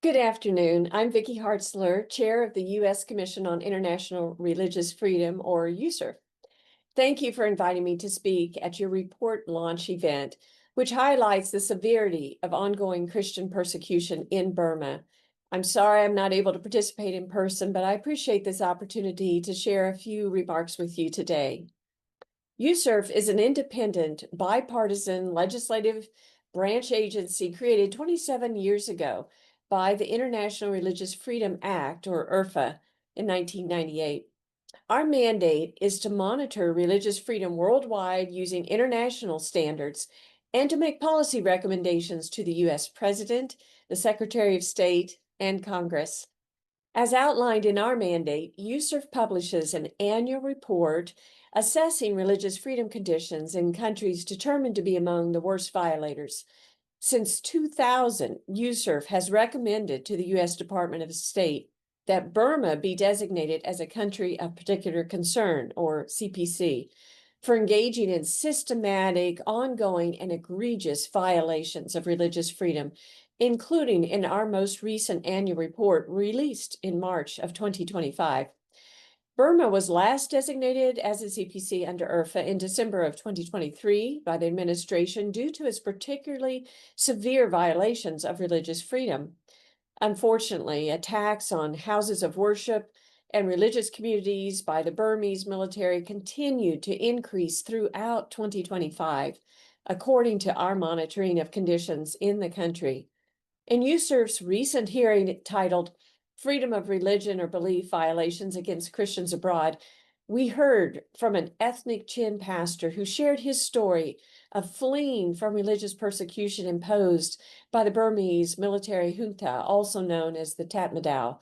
Good afternoon. I'm Vicky Hartzler, Chair of the U.S. Commission on International Religious Freedom, or USERF. Thank you for inviting me to speak at your report launch event, which highlights the severity of ongoing Christian persecution in Burma. I'm sorry I'm not able to participate in person, but I appreciate this opportunity to share a few remarks with you today. USERF is an independent, bipartisan legislative branch agency created 27 years ago by the International Religious Freedom Act, or IRFA, in 1998. Our mandate is to monitor religious freedom worldwide using international standards and to make policy recommendations to the U.S. President, the Secretary of State, and Congress. As outlined in our mandate, USERF publishes an annual report assessing religious freedom conditions in countries determined to be among the worst violators. Since 2000, USERF has recommended to the U.S. Department of State that Burma be designated as a country of particular concern, or CPC, for engaging in systematic, ongoing, and egregious violations of religious freedom, including in our most recent annual report released in March of 2025. Burma was last designated as a CPC under IRFA in December of 2023 by the administration due to its particularly severe violations of religious freedom. Unfortunately, attacks on houses of worship and religious communities by the Burmese military continued to increase throughout 2025, according to our monitoring of conditions in the country. In USERF's recent hearing titled Freedom of Religion or Belief Violations Against Christians Abroad, we heard from an ethnic Chin pastor who shared his story of fleeing from religious persecution imposed by the Burmese military junta, also known as the Tatmadaw.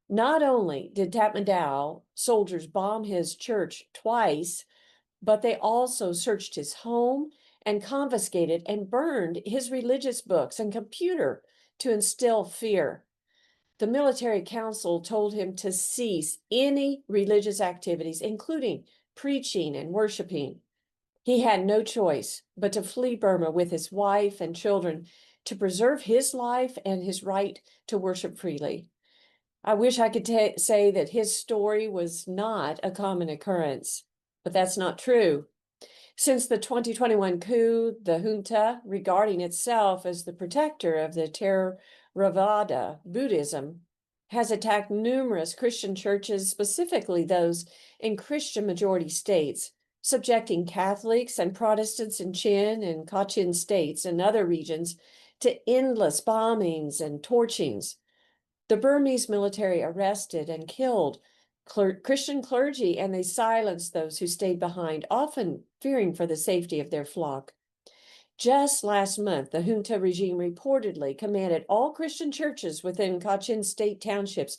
Not only did Tatmadaw soldiers bomb his church twice, but they also searched his home and confiscated and burned his religious books and computer to instill fear. The military council told him to cease any religious activities, including preaching and worshiping. He had no choice but to flee Burma with his wife and children to preserve his life and his right to worship freely. I wish I could say that his story was not a common occurrence, but that's not true. Since the 2021 coup, the junta, regarding itself as the protector of the Theravada Buddhism, has attacked numerous Christian churches, specifically those in Christian-majority states, subjecting Catholics and Protestants in Chin and Kachin states and other regions to endless bombings and torchings. The Burmese military arrested and killed Christian clergy, and they silenced those who stayed behind, often fearing for the safety of their flock. Just last month, the junta regime reportedly commanded all Christian churches within Kachin state townships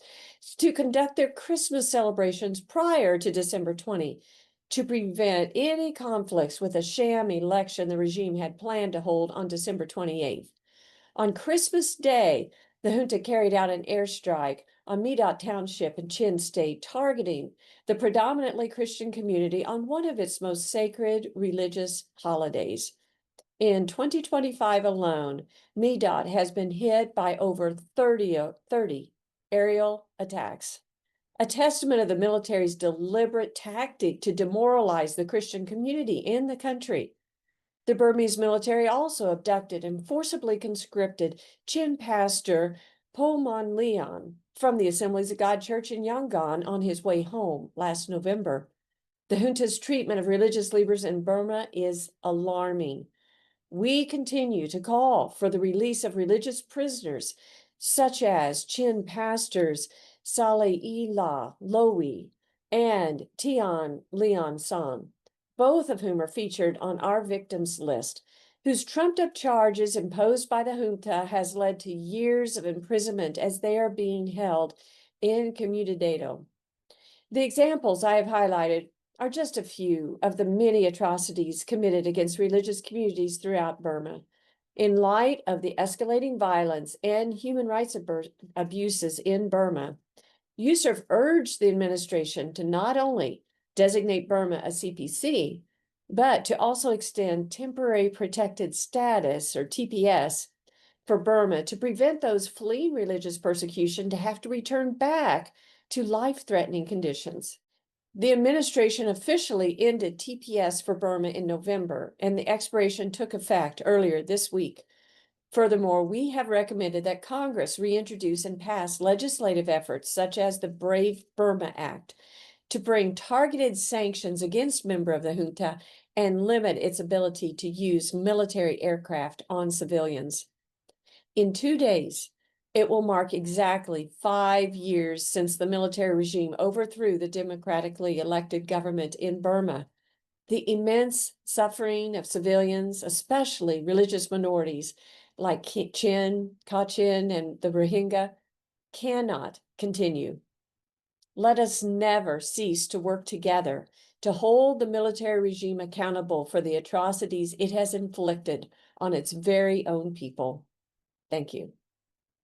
to conduct their Christmas celebrations prior to December 20 to prevent any conflicts with a sham election the regime had planned to hold on December 28th. On Christmas Day, the junta carried out an airstrike on Midot Township in Chin State, targeting the predominantly Christian community on one of its most sacred religious holidays. In 2025 alone, Midot has been hit by over 30 aerial attacks, a testament of the military's deliberate tactic to demoralize the Christian community in the country. The Burmese military also abducted and forcibly conscripted Chin pastor Pomon Leon from the Assemblies of God Church in Yangon on his way home last November. The junta's treatment of religious leaders in Burma is alarming. We continue to call for the release of religious prisoners, such as Chin pastors Saleh Ila Lowy and Tian Leon San, both of whom are featured on our victims list, whose trumped-up charges imposed by the junta has led to years of imprisonment as they are being held in Comunidado. The examples I have highlighted are just a few of the many atrocities committed against religious communities throughout Burma. In light of the escalating violence and human rights abuses in Burma, USERF urged the administration to not only designate Burma a CPC, but to also extend temporary protected status, or TPS, for Burma to prevent those fleeing religious persecution to have to return back to life-threatening conditions. The administration officially ended TPS for Burma in November, and the expiration took effect earlier this week. Furthermore, we have recommended that Congress reintroduce and pass legislative efforts such as the Brave Burma Act to bring targeted sanctions against members of the junta and limit its ability to use military aircraft on civilians. In 2 days, it will mark exactly 5 years since the military regime overthrew the democratically elected government in Burma. The immense suffering of civilians, especially religious minorities like Kachin, and the Rohingya, cannot continue. Let us never cease to work together to hold the military regime accountable for the atrocities it has inflicted on its very own people. Thank you.